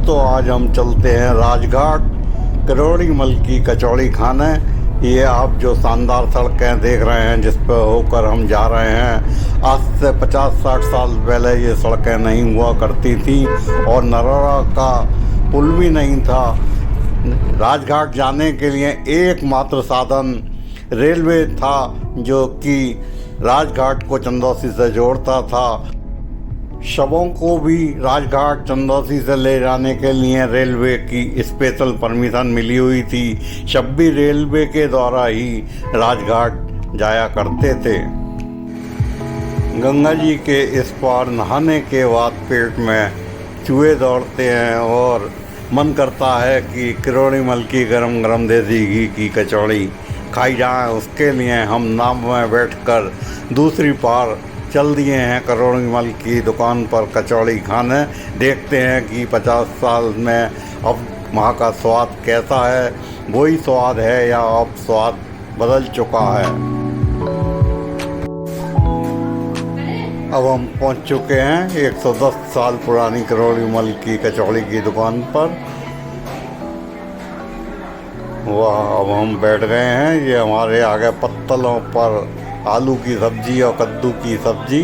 दोस्तों आज हम चलते हैं राजघाट करोड़ी मल की कचौड़ी खाने। ये आप जो शानदार सड़कें देख रहे हैं जिस पर होकर हम जा रहे हैं, आज से 50-60 साल पहले ये सड़कें नहीं हुआ करती थी और नरोड़ा का पुल भी नहीं था। राजघाट जाने के लिए एकमात्र साधन रेलवे था जो कि राजघाट को चंदौसी से जोड़ता था। शवों को भी राजघाट चंदौसी से ले जाने के लिए रेलवे की स्पेशल परमिशन मिली हुई थी। शव भी रेलवे के द्वारा ही राजघाट जाया करते थे। गंगा जी के इस पार नहाने के बाद पेट में चूहे दौड़ते हैं और मन करता है कि करोड़ी मल की गरम गरम देसी घी की कचौड़ी खाई जाए। उसके लिए हम नाव में बैठकर दूसरी पार चल दिए हैं करोड़ी मल की दुकान पर कचौड़ी खाने। देखते हैं कि 50 साल में अब वहाँ का स्वाद कैसा है, वही स्वाद है या अब स्वाद बदल चुका है। अब हम पहुँच चुके हैं 110 साल पुरानी करोड़ी मल की कचौड़ी की दुकान पर। वाह, अब हम बैठ गए हैं। ये हमारे आगे पत्तलों पर आलू की सब्जी और कद्दू की सब्जी,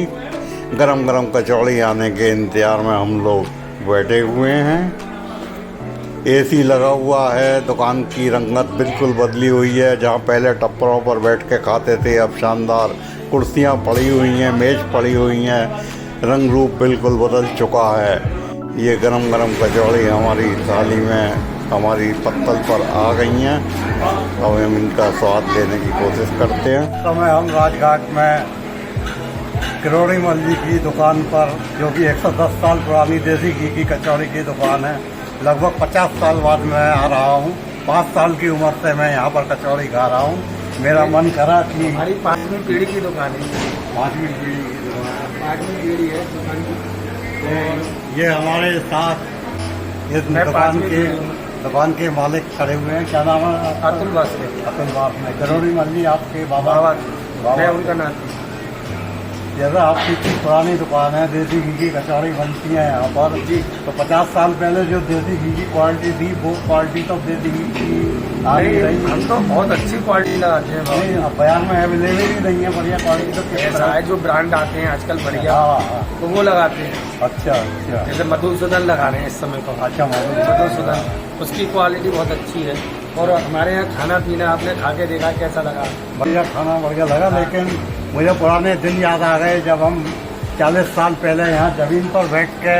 गरम गरम कचौड़ी आने के इंतज़ार में हम लोग बैठे हुए हैं। एसी लगा हुआ है, दुकान की रंगत बिल्कुल बदली हुई है। जहाँ पहले टप्परों पर बैठ के खाते थे अब शानदार कुर्सियाँ पड़ी हुई हैं, मेज़ पड़ी हुई हैं। रंग रूप बिल्कुल बदल चुका है। ये गरम गरम कचौड़ी हमारी थाली में हमारी पत्तल पर आ गई हैं। अब हम इनका स्वाद लेने की कोशिश करते हैं। समय हम राजघाट में करोड़ी मल जी की दुकान पर, जो कि 110 साल पुरानी देसी घी की कचौड़ी की दुकान है, लगभग 50 साल बाद मैं आ रहा हूँ। 5 साल की उम्र से मैं यहाँ पर कचौड़ी खा रहा हूँ। मेरा मन करा कि हमारी 5वीं पीढ़ी की दुकान है। 5वीं पीढ़ी की दुकान है। 5वीं पीढ़ी है दुकान की। और ये हमारे साथ इस दुकान के मालिक खड़े हुए हैं। क्या नाम है? अतुल वास्ते। अतुल वास्ते। करोड़ी मल जी आपके बाबा? मैं उनका नाम। जैसा आपकी इतनी पुरानी दुकान है, देसी घी की कचौड़ी बनती है यहाँ पर जी। तो 50 साल पहले जो देसी घी की क्वालिटी थी वो क्वालिटी तो देसी घी की आ नहीं रही। हम तो बहुत अच्छी क्वालिटी लगाते हैं। अब बाजार में अवेलेबल ही नहीं है बढ़िया क्वालिटी। तो ऐसा है जो ब्रांड आते हैं आजकल बढ़िया, तो वो लगाते हैं। अच्छा अच्छा। जैसे मधुसूदन लगा रहे हैं इस समय तो। अच्छा, मधुसूदन, उसकी क्वालिटी बहुत अच्छी है। और हमारे यहाँ खाना पीना आपने खा के देखा कैसा लगा? बढ़िया, खाना बढ़िया लगा। लेकिन मुझे पुराने दिन याद आ गए जब हम 40 साल पहले यहाँ ज़मीन पर बैठ के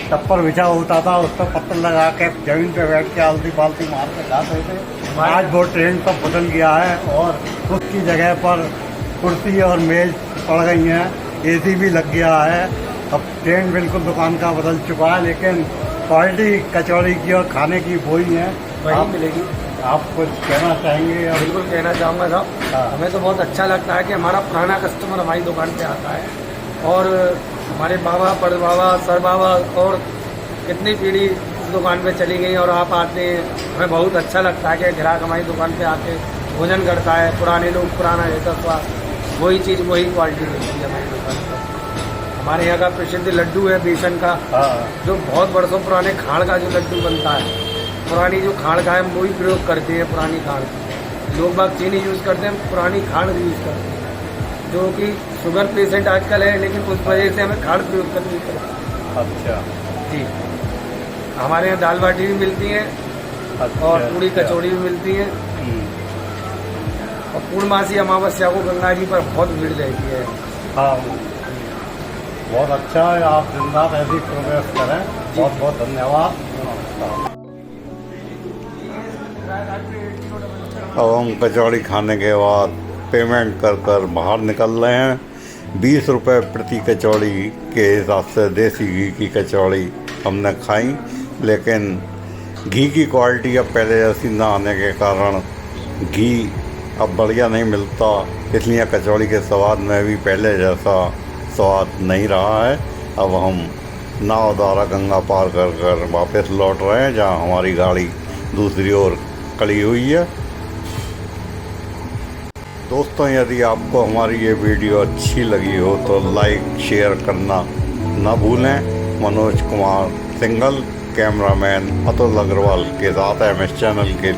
टप्पर बिछा होता था, उस पर पत्थर लगा के ज़मीन पर बैठ के आलती पालती मार के खाते थे। आज वो ट्रेंड सब बदल गया है और उसकी जगह पर कुर्सी और मेज़ पड़ गई हैं, एसी भी लग गया है। अब ट्रेंड बिल्कुल दुकान का बदल चुका है, लेकिन क्वालिटी कचौड़ी की और खाने की वही है, वही मिलेगी। आप कुछ कहना चाहेंगे? बिल्कुल कहना चाहूँगा साहब, हमें तो बहुत अच्छा लगता है कि हमारा पुराना कस्टमर हमारी दुकान पे आता है। और हमारे बाबा, परबाबा, सरबाबा और कितनी पीढ़ी इस दुकान पे चली गई और आप आते हैं। हमें बहुत अच्छा लगता है कि ग्राहक हमारी दुकान पे आके भोजन करता है। पुराने लोग पुराना रहता था, वही चीज़ वही क्वालिटी मिलती है हमारी दुकान पर। हमारे यहाँ का प्रसिद्ध लड्डू है बेसन का, जो बहुत वर्षों पुराने खाड़ का जो लड्डू बनता है। पुरानी जो खाड़ का है हम वही प्रयोग करते हैं। पुरानी खाड़, लोग बाग चीनी यूज़ करते हैं, पुरानी खाड़ यूज़ करते हैं। जो कि शुगर पेशेंट आजकल है, लेकिन उस वजह से हमें खाड़ प्रयोग करनी पड़ती। अच्छा जी। हमारे यहाँ दाल बाटी भी मिलती है। अच्छा, और पूड़ी कचौड़ी भी मिलती है। और पूर्णमासी अमावस्या को गंगा जी पर बहुत भीड़ रहती है। हाँ, बहुत अच्छा है। आप दिन रात ऐसी प्रोग्रेस करें। बहुत बहुत धन्यवाद। अब हम कचौड़ी खाने के बाद पेमेंट कर बाहर निकल रहे हैं। 20 रुपये प्रति कचौड़ी के हिसाब से देसी घी की कचौड़ी हमने खाई, लेकिन घी की क्वालिटी अब पहले जैसी ना आने के कारण घी अब बढ़िया नहीं मिलता, इसलिए कचौड़ी के स्वाद में भी पहले जैसा स्वाद नहीं रहा है। अब हम नाव द्वारा गंगा पार कर वापस लौट रहे हैं, जहाँ हमारी गाड़ी दूसरी ओर खड़ी हुई है। दोस्तों, यदि आपको हमारी ये वीडियो अच्छी लगी हो तो लाइक शेयर करना ना भूलें। मनोज कुमार सिंघल, कैमरामैन अतुल अग्रवाल के साथ MS चैनल के